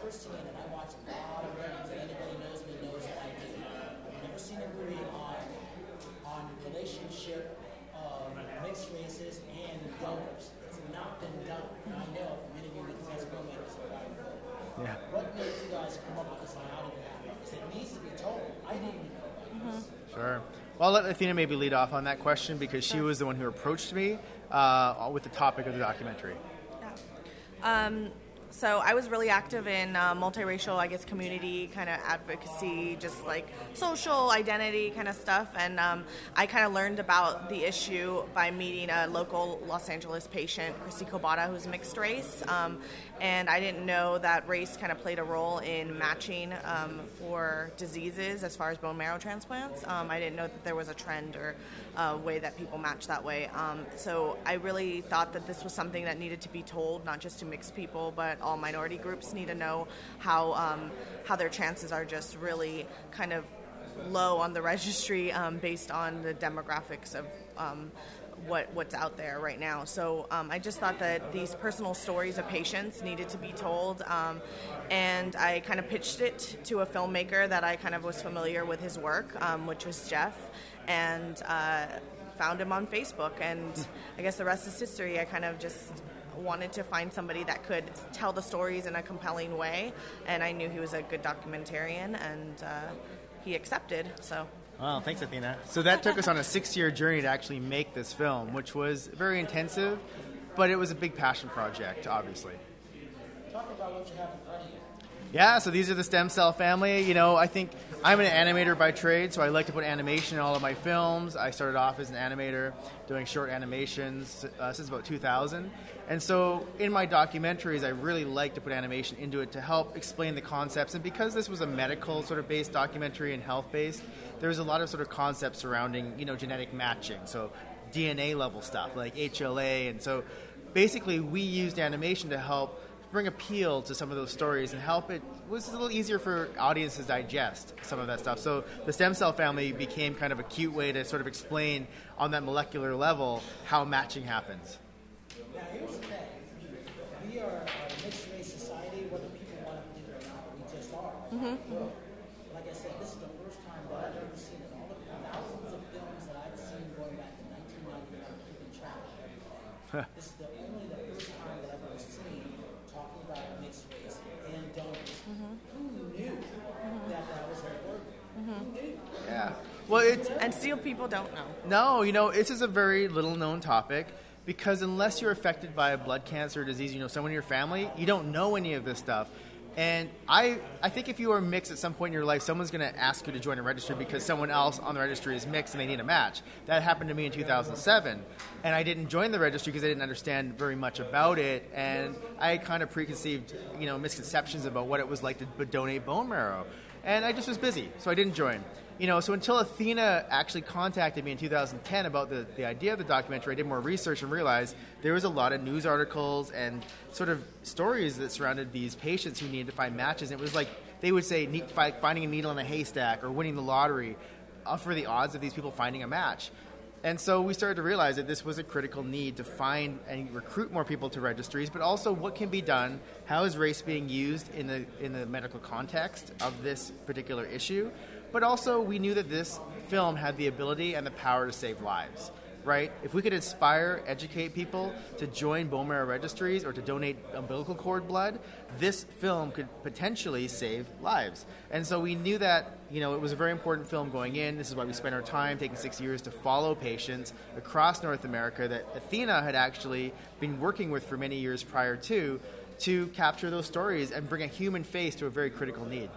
first seen it, and I watch a lot of movies, and anybody knows me knows that I do. I've never seen a movie on the relationship of mixed races and donors. It's not been done. And I know many of you as filmmakers about it. Yeah. What made you guys come up with this idea? Because it needs to be told. I didn't even know about this. Sure. Well, I'll let Athena maybe lead off on that question because she was the one who approached me with the topic of the documentary. Yeah. So I was really active in multiracial, I guess, community kind of advocacy, just like social identity kind of stuff. And I kind of learned about the issue by meeting a local Los Angeles patient, Christy Kobata, who's mixed race. And I didn't know that race kind of played a role in matching for diseases as far as bone marrow transplants. I didn't know that there was a trend or a way that people match that way. So I really thought that this was something that needed to be told, not just to mixed people, but all minority groups need to know how their chances are just really kind of low on the registry based on the demographics of what's out there right now. So I just thought that these personal stories of patients needed to be told, and I kind of pitched it to a filmmaker that I kind of was familiar with his work, which was Jeff, and found him on Facebook, and I guess the rest is history. I kind of just wanted to find somebody that could tell the stories in a compelling way, and I knew he was a good documentarian, and he accepted. So. Well, thanks, Athena. So that took us on a 6-year journey to actually make this film, which was very intensive, but it was a big passion project, obviously. Talk about what you have in front of you. Yeah, so these are the stem cell family. You know, I think I'm an animator by trade, so I like to put animation in all of my films. I started off as an animator doing short animations since about 2000. And so in my documentaries, I really like to put animation into it to help explain the concepts. And because this was a medical sort of based documentary and health based, there was a lot of sort of concepts surrounding, you know, genetic matching. So DNA level stuff like HLA. And so basically we used animation to help bring appeal to some of those stories and help it was a little easier for audiences to digest some of that stuff. So the stem cell family became kind of a cute way to sort of explain on that molecular level how matching happens. Now here's the thing. We are a mixed race society, whether people want to believe it or not, we just are. Well, like I said, this is the first time that I've ever seen it. All the thousands of films that I've seen going back to 1999 keeping track of everything. This is the first time that I've ever seen talking about mixed race and donors. Who knew that was important? Who knew? Yeah. Well, And still people don't know. No, you know, this is a very little known topic because unless you're affected by a blood cancer disease, you know, someone in your family, you don't know any of this stuff. And I think if you are mixed at some point in your life, someone's going to ask you to join a registry because someone else on the registry is mixed and they need a match. That happened to me in 2007. And I didn't join the registry because I didn't understand very much about it. And I had kind of preconceived, you know, misconceptions about what it was like to donate bone marrow. And I just was busy, so I didn't join. You know, so until Athena actually contacted me in 2010 about the idea of the documentary, I did more research and realized there was a lot of news articles and sort of stories that surrounded these patients who needed to find matches. And it was like they would say finding a needle in a haystack or winning the lottery for the odds of these people finding a match. And so we started to realize that this was a critical need to find and recruit more people to registries, but also what can be done, how is race being used in the medical context of this particular issue. But also we knew that this film had the ability and the power to save lives, right? If we could inspire, educate people to join bone marrow registries or to donate umbilical cord blood, this film could potentially save lives. And so we knew that, you know, it was a very important film going in. This is why we spent our time taking 6 years to follow patients across North America that Athena had actually been working with for many years prior to capture those stories and bring a human face to a very critical need.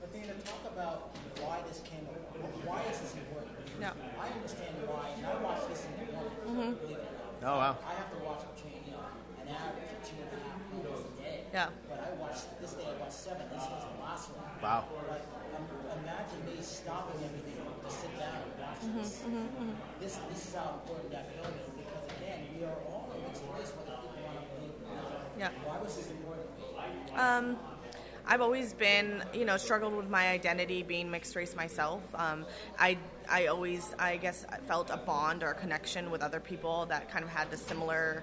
Athena, talk about why this came about. Why is this important? Yeah. I understand why, and I watch this in the morning, believe it or not. Oh, wow. I have to watch between, you know, an average of 2.5 movies a day. Yeah. But I watched, this day I watched 7. This was the last one. Wow. But imagine me stopping everything to sit down and watch this. This is how important that film is because, again, we are all in this place whether people want to believe it or not. Yeah. Why was this important? I've always been, you know, struggled with my identity being mixed race myself. I always, I guess, felt a bond or a connection with other people that kind of had the similar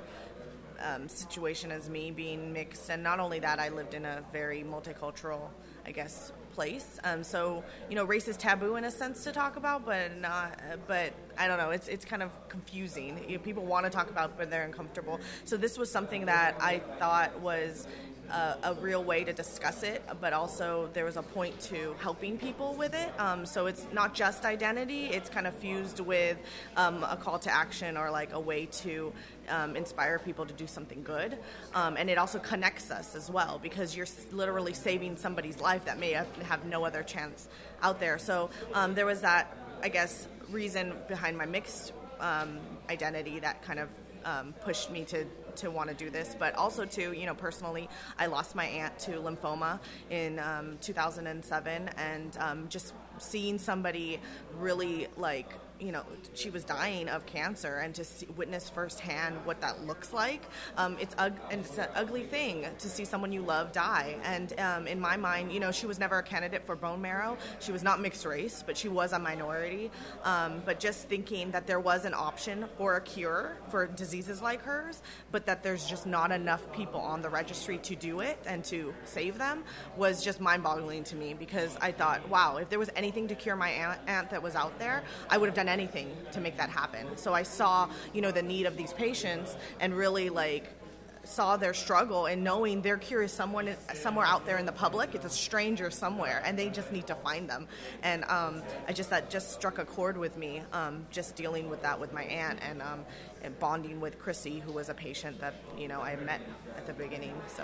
situation as me being mixed, and not only that, I lived in a very multicultural, I guess, place. So race is taboo in a sense to talk about, but not. But I don't know. It's kind of confusing. People want to talk about, but they're uncomfortable. So this was something that I thought was a real way to discuss it, but also there was a point to helping people with it. So it's not just identity, it's kind of fused with a call to action, or like a way to inspire people to do something good. And it also connects us as well, because you're literally saving somebody's life that may have no other chance out there. So there was that, I guess, reason behind my mixed identity that kind of pushed me to want to do this, but also to, personally, I lost my aunt to lymphoma in 2007, and just seeing somebody really she was dying of cancer, and to witness firsthand what that looks like. It's an ugly thing to see someone you love die. And in my mind, she was never a candidate for bone marrow. She was not mixed race, but she was a minority. But just thinking that there was an option for a cure for diseases like hers, but that there's just not enough people on the registry to do it and to save them, was just mind-boggling to me, because I thought, wow, if there was anything to cure my aunt that was out there, I would have done anything to make that happen. So I saw, the need of these patients, and really saw their struggle, and knowing their cure is somewhere out there in the public. It's a stranger somewhere, and they just need to find them. And that just struck a chord with me, just dealing with that with my aunt, and bonding with Chrissy, who was a patient that I met at the beginning. So.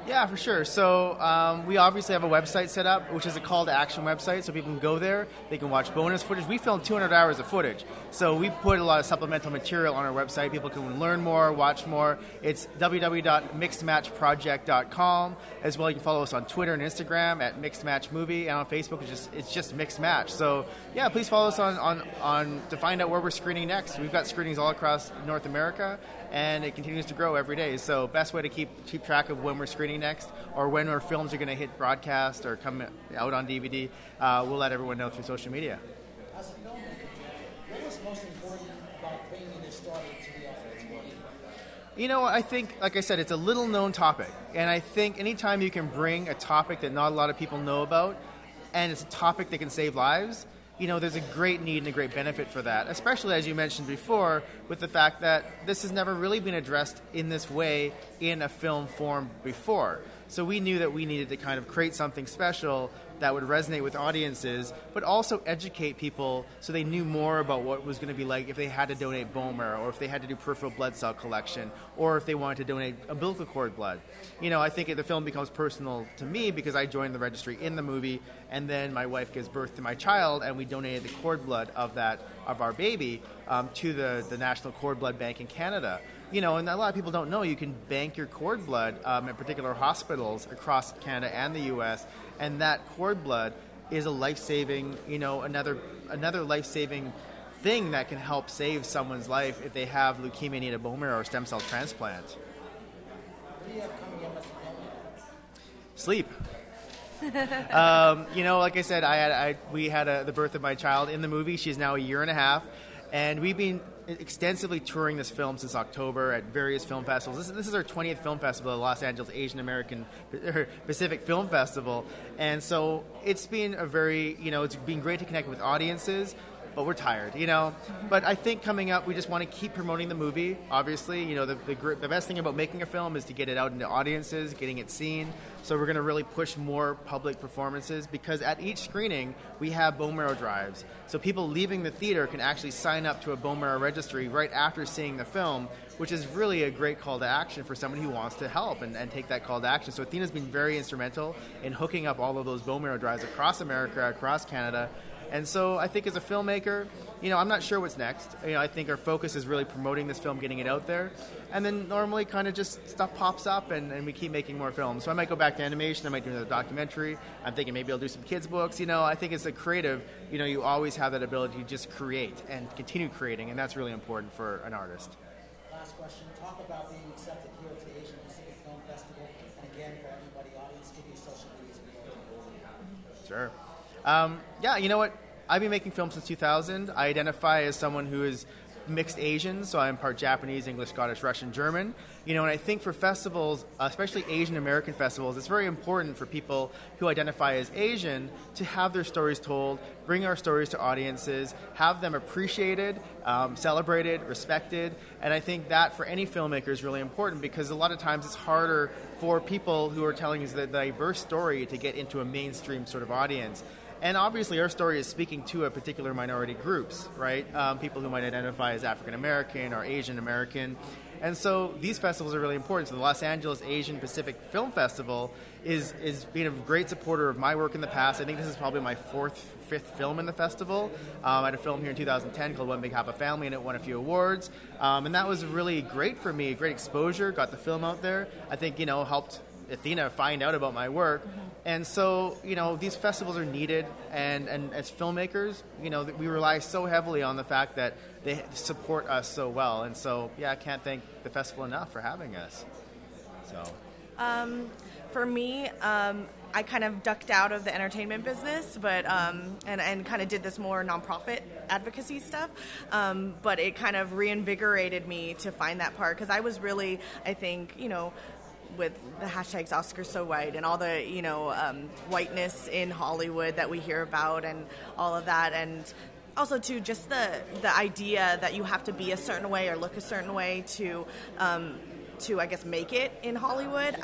Yeah, for sure. So we obviously have a website set up, which is a call to action website, so people can go there. They can watch bonus footage. We filmed 200 hours of footage, so we put a lot of supplemental material on our website. People can learn more, watch more. It's www.mixedmatchproject.com. As well, you can follow us on Twitter and Instagram at Mixed Match Movie, and on Facebook it's just Mixed Match. So yeah, please follow us on to find out where we're screening next. We've got screenings all across North America, and it continues to grow every day. So best way to keep track of when we're screening next, or when our films are going to hit broadcast or come out on DVD, we'll let everyone know through social media. As a filmmaker, what was most important about bringing this story to the audience? I think, like I said, it's a little known topic, and I think anytime you can bring a topic that not a lot of people know about, and it's a topic that can save lives, there's a great need and a great benefit for that, especially, as you mentioned before, with the fact that this has never really been addressed in this way in a film form before. So we knew that we needed to kind of create something special that would resonate with audiences, but also educate people so they knew more about what it was going to be like if they had to donate bone marrow, or if they had to do peripheral blood cell collection, or if they wanted to donate umbilical cord blood. I think the film becomes personal to me because I joined the registry in the movie, and then my wife gives birth to my child, and we donated the cord blood of our baby to the National Cord Blood Bank in Canada. And a lot of people don't know you can bank your cord blood at particular hospitals across Canada and the U.S., and that cord blood is a life-saving, another life-saving thing that can help save someone's life if they have leukemia, need a bone marrow or stem cell transplant. What do you have coming up at the moment? Sleep. Like I said, we had the birth of my child in the movie. She's now 1.5 years, and we've been extensively touring this film since October at various film festivals. This is our 20th film festival, the Los Angeles Asian American Pacific Film Festival, and so it's been it's been great to connect with audiences, but we're tired, But I think coming up, we just want to keep promoting the movie, obviously. The best thing about making a film is to get it out into audiences, getting it seen. So we're going to really push more public performances, because at each screening, we have bone marrow drives. So people leaving the theater can actually sign up to a bone marrow registry right after seeing the film, which is really a great call to action for somebody who wants to help and take that call to action. So Athena's been very instrumental in hooking up all of those bone marrow drives across America, across Canada. And so I think as a filmmaker, I'm not sure what's next. I think our focus is really promoting this film, getting it out there. And then normally kind of just stuff pops up and we keep making more films. So I might go back to animation. I might do another documentary. I'm thinking maybe I'll do some kids' books. I think as a creative, you always have that ability to just create and continue creating. And that's really important for an artist. Last question. Talk about being accepted here at the Asian Pacific Film Festival. And again, for everybody, audience, give your social medias. Sure. You know what? I've been making films since 2000. I identify as someone who is mixed Asian, so I'm part Japanese, English, Scottish, Russian, German. And I think for festivals, especially Asian American festivals, it's very important for people who identify as Asian to have their stories told, bring our stories to audiences, have them appreciated, celebrated, respected. And I think that for any filmmaker is really important, because a lot of times it's harder for people who are telling us the diverse story to get into a mainstream sort of audience. And obviously our story is speaking to a particular minority groups, right? People who might identify as African American or Asian American. And so these festivals are really important. So the Los Angeles Asian Pacific Film Festival is being a great supporter of my work in the past. I think this is probably my fifth film in the festival. I had a film here in 2010 called One Big Happy Family, and it won a few awards. And that was really great for me, great exposure, got the film out there. I think, helped Athena find out about my work. And so, these festivals are needed, and as filmmakers, we rely so heavily on the fact that they support us so well. And so, I can't thank the festival enough for having us. So, for me, I kind of ducked out of the entertainment business, but and kind of did this more nonprofit advocacy stuff. But it kind of reinvigorated me to find that part, because I was really, I think, with the hashtags Oscars so white and all the whiteness in Hollywood that we hear about and all of that, and also too just the idea that you have to be a certain way or look a certain way to I guess make it in Hollywood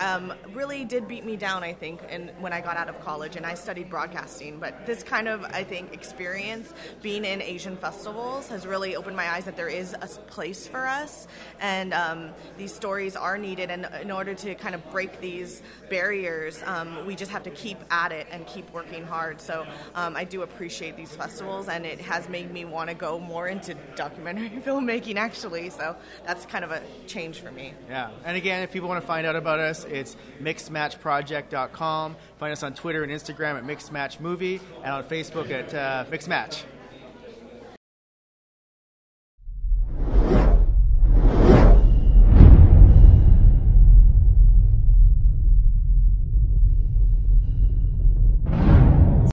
really did beat me down, I think, and when I got out of college, and I studied broadcasting. But this kind of, I think, experience being in Asian festivals has really opened my eyes that there is a place for us, and these stories are needed, and in order to kind of break these barriers, we just have to keep at it and keep working hard. So I do appreciate these festivals, and it has made me want to go more into documentary filmmaking, actually. So that's kind of a change for me. Yeah. And again, if people want to find out about us, it's mixedmatchproject.com. Find us on Twitter and Instagram at Mixed Match Movie, and on Facebook at Mixed Match.